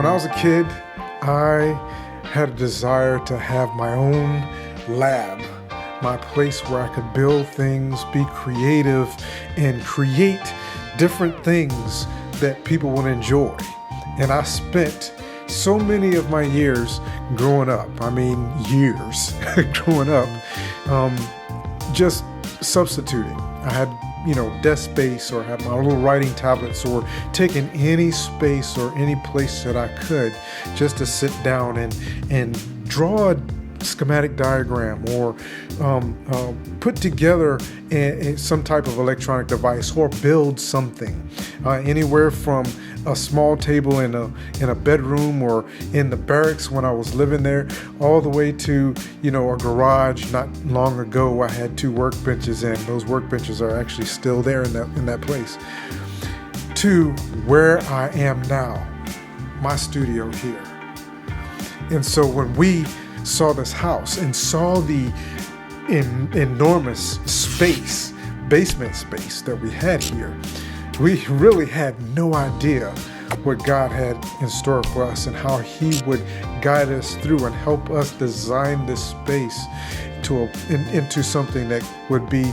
When I was a kid, I had a desire to have my own lab, my place where I could build things, be creative, and create different things that people would enjoy. And I spent so many of my years growing up, growing up, just substituting. I had desk space, or had my little writing tablets, or taking any space or any place that I could just to sit down and draw a schematic diagram, or put together some type of electronic device, or build something. Anywhere from a small table in a bedroom or in the barracks when I was living there, all the way to a garage. Not long ago, I had 2 workbenches, and those workbenches are actually still there in that place. To where I am now, my studio here. And so when we saw this house and saw the enormous space, basement space that we had here, we really had no idea what God had in store for us and how He would guide us through and help us design this space into something that would be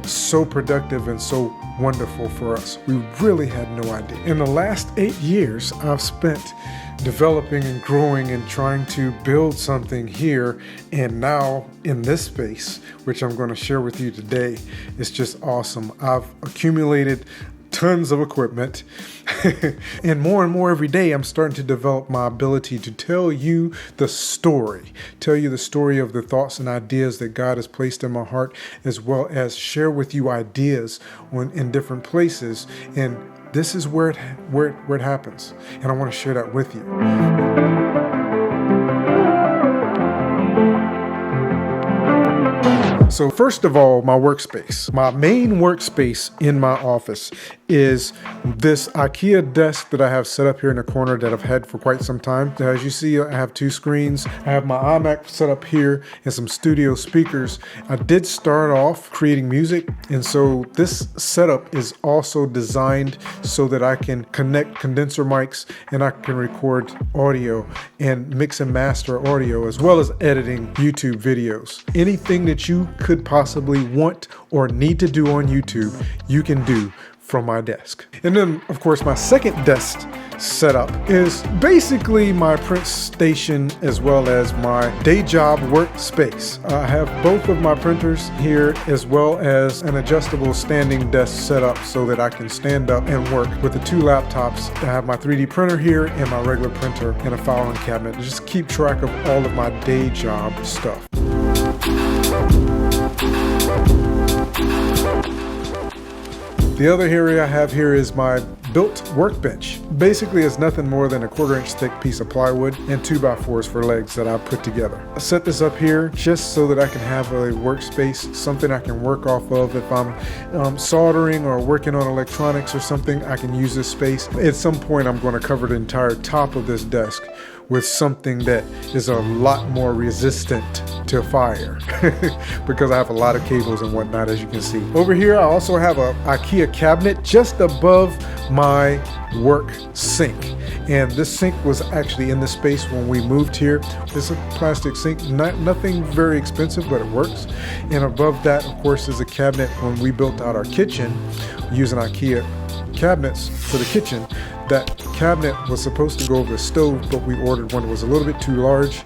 so productive and so wonderful for us. We really had no idea. In the last 8 years, I've spent developing and growing and trying to build something here, and now in this space, which I'm going to share with you today. It's just awesome. I've accumulated tons of equipment and more every day I'm starting to develop my ability to tell you the story of the thoughts and ideas that God has placed in my heart, as well as share with you ideas in different places. And this is where it happens, and I want to share that with you. So first of all, my workspace. My main workspace in my office is this IKEA desk that I have set up here in the corner that I've had for quite some time. As you see, I have 2 screens. I have my iMac set up here and some studio speakers. I did start off creating music, and so this setup is also designed so that I can connect condenser mics and I can record audio and mix and master audio, as well as editing YouTube videos. Anything that you could possibly want or need to do on YouTube, you can do from my desk. And then, of course, my second desk setup is basically my print station as well as my day job workspace. I have both of my printers here, as well as an adjustable standing desk set up so that I can stand up and work with the 2 laptops. I have my 3D printer here and my regular printer and a filing cabinet to just keep track of all of my day job stuff. The other area I have here is my built workbench. Basically, it's nothing more than a 1/4-inch thick piece of plywood and 2x4s for legs that I put together. I set this up here just so that I can have a workspace, something I can work off of. If I'm soldering or working on electronics or something, I can use this space. At some point, I'm going to cover the entire top of this desk with something that is a lot more resistant to fire because I have a lot of cables and whatnot, as you can see. Over here, I also have a IKEA cabinet just above my work sink. And this sink was actually in the space when we moved here. It's a plastic sink, nothing very expensive, but it works. And above that, of course, is a cabinet when we built out our kitchen using IKEA cabinets for the kitchen. That cabinet was supposed to go over the stove, but we ordered one that was a little bit too large,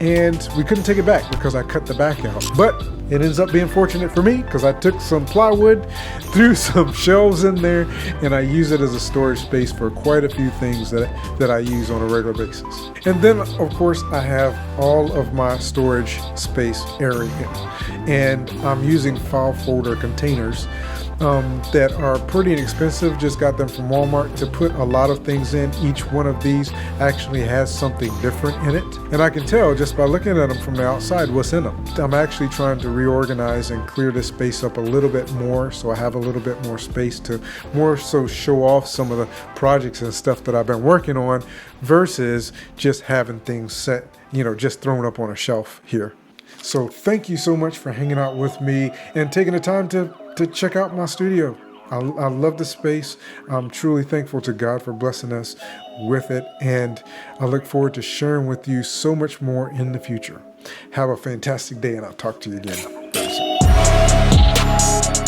and we couldn't take it back because I cut the back out. But it ends up being fortunate for me because I took some plywood, threw some shelves in there, and I use it as a storage space for quite a few things that I use on a regular basis. And then, of course, I have all of my storage space area, and I'm using file folder containers that are pretty inexpensive. Just got them from Walmart to put a lot of things in. Each one of these actually has something different in it, and I can tell just by looking at them from the outside what's in them. I'm actually trying to reorganize and clear this space up a little bit more, so I have a little bit more space to more so show off some of the projects and stuff that I've been working on, versus just having things set, just thrown up on a shelf here. So thank you so much for hanging out with me and taking the time to check out my studio. I love the space. I'm truly thankful to God for blessing us with it, and I look forward to sharing with you so much more in the future. Have a fantastic day, and I'll talk to you again very soon.